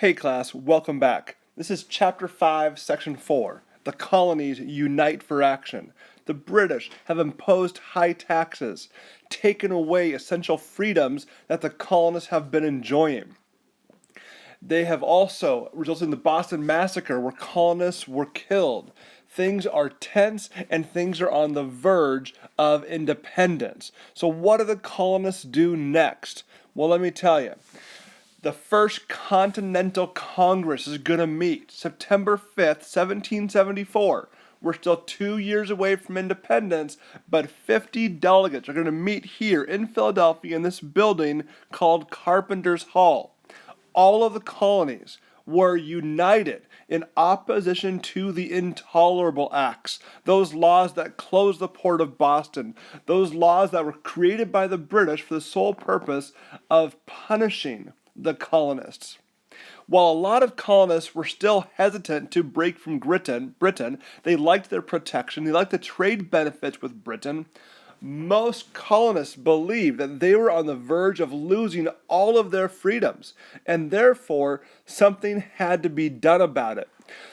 Hey class, welcome back. This is Chapter 5, Section 4. The colonies unite for action. The British have imposed high taxes, taken away essential freedoms that the colonists have been enjoying. They have also resulted in the Boston Massacre where colonists were killed. Things are tense and things are on the verge of independence. So what do the colonists do next? Well, let me tell you. The first Continental Congress is going to meet September 5th, 1774. We're still 2 years away from independence, but 50 delegates are going to meet here in Philadelphia in this building called Carpenter's Hall. All of the colonies were united in opposition to the intolerable acts, those laws that closed the port of Boston, those laws that were created by the British for the sole purpose of punishing the colonists. While a lot of colonists were still hesitant to break from Britain, they liked their protection, they liked the trade benefits with Britain. Most colonists believed that they were on the verge of losing all of their freedoms, and therefore something had to be done about it.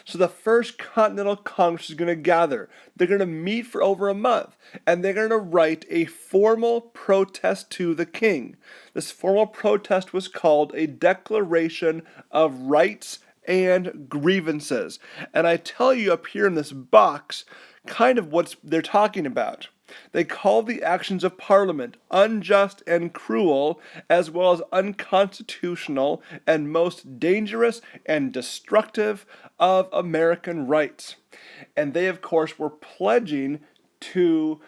So the first Continental Congress is going to gather. They're going to meet for over a month, and they're going to write a formal protest to the king. This formal protest was called a Declaration of Rights and Grievances. And I tell you up here in this box kind of what they're talking about. They called the actions of Parliament unjust and cruel, as well as unconstitutional and most dangerous and destructive of American rights. And they, of course, were pledging to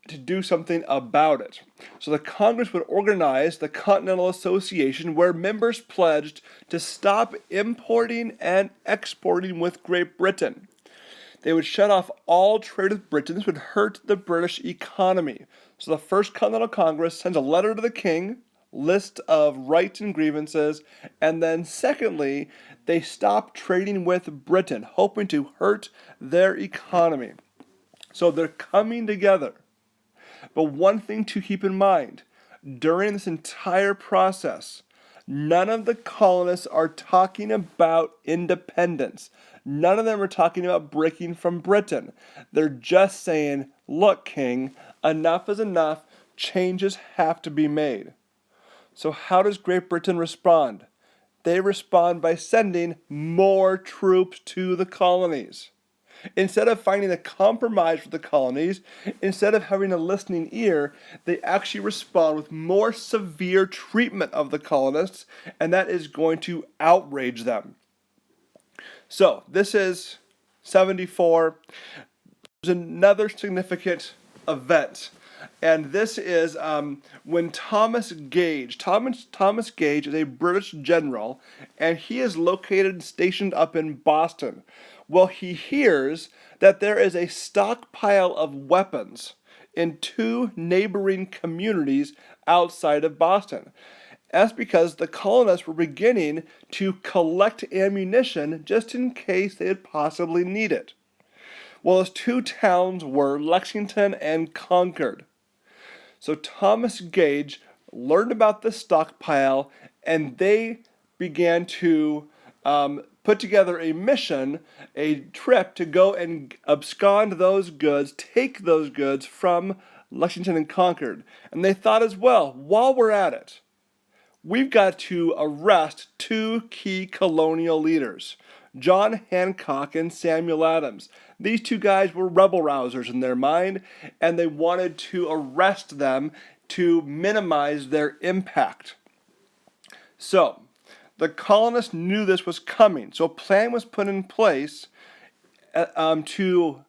do something about it. So the Congress would organize the Continental Association, where members pledged to stop importing and exporting with Great Britain. They would shut off all trade with Britain. This would hurt the British economy. So the First Continental Congress sends a letter to the king, list of rights and grievances, and then secondly, they stop trading with Britain, hoping to hurt their economy. So they're coming together. But one thing to keep in mind, during this entire process, none of the colonists are talking about independence. None of them are talking about breaking from Britain. They're just saying, look, king, enough is enough. Changes have to be made. So how does Great Britain respond? They respond by sending more troops to the colonies. Instead of finding a compromise with the colonies, instead of having a listening ear, they actually respond with more severe treatment of the colonists, and that is going to outrage them. So, this is 74. There's another significant event, and this is when Thomas Gage. Thomas Gage is a British general, and he is located and stationed up in Boston. Well, he hears that there is a stockpile of weapons in two neighboring communities outside of Boston. That's because the colonists were beginning to collect ammunition just in case they would possibly need it. Well, those two towns were Lexington and Concord. So Thomas Gage learned about this stockpile, and they began to put together a mission, a trip to go and abscond those goods, take those goods from Lexington and Concord. And they thought as well, while we're at it, we've got to arrest two key colonial leaders, John Hancock and Samuel Adams. These two guys were rebel rousers in their mind, and they wanted to arrest them to minimize their impact. So, the colonists knew this was coming, so a plan was put in place to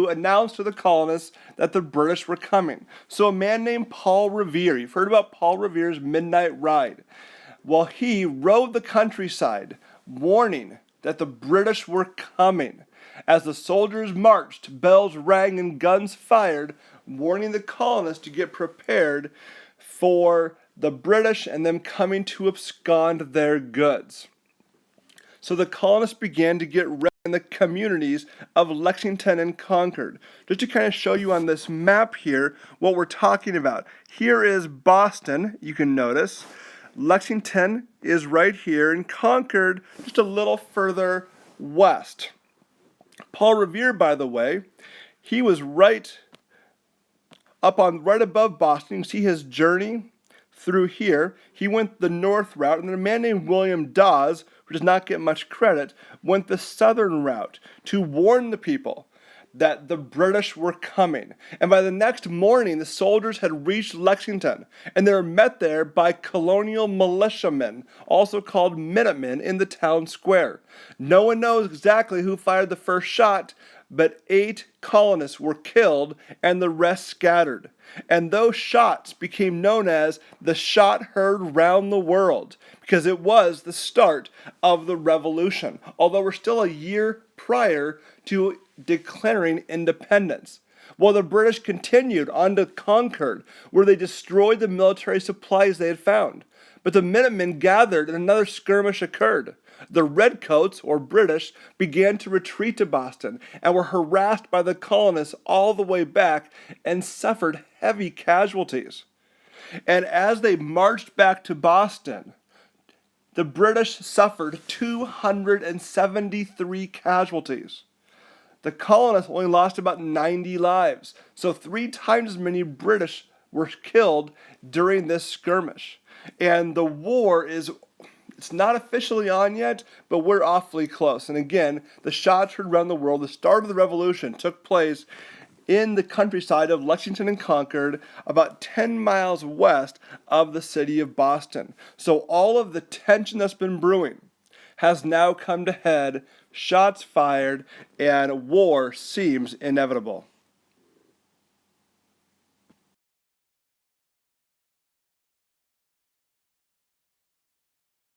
announce to the colonists that the British were coming. So a man named Paul Revere, you've heard about Paul Revere's midnight ride. Well, he rode the countryside, warning that the British were coming. As the soldiers marched, bells rang and guns fired, warning the colonists to get prepared for the British and them coming to abscond their goods. So the colonists began to get ready in the communities of Lexington and Concord. Just to kind of show you on this map here what we're talking about. Here is Boston, you can notice. Lexington is right here, and Concord just a little further west. Paul Revere, by the way, he was right above Boston. You can see his journey through here. He went the north route, and then a man named William Dawes, who does not get much credit, went the southern route to warn the people that the British were coming. And by the next morning, the soldiers had reached Lexington, and they were met there by colonial militiamen, also called Minutemen, in the town square. No one knows exactly who fired the first shot, but 8 colonists were killed and the rest scattered. And those shots became known as the shot heard round the world, because it was the start of the revolution, although we're still a year prior to declaring independence. Well, the British continued on to Concord, where they destroyed the military supplies they had found. But the Minutemen gathered and another skirmish occurred. The Redcoats, or British, began to retreat to Boston and were harassed by the colonists all the way back and suffered heavy casualties. And as they marched back to Boston, the British suffered 273 casualties. The colonists only lost about 90 lives, so 3 times as many British were killed during this skirmish. And the war it's not officially on yet, but we're awfully close. And again, the shots heard around the world. The start of the revolution took place in the countryside of Lexington and Concord, about 10 miles west of the city of Boston. So all of the tension that's been brewing has now come to head, shots fired, and war seems inevitable.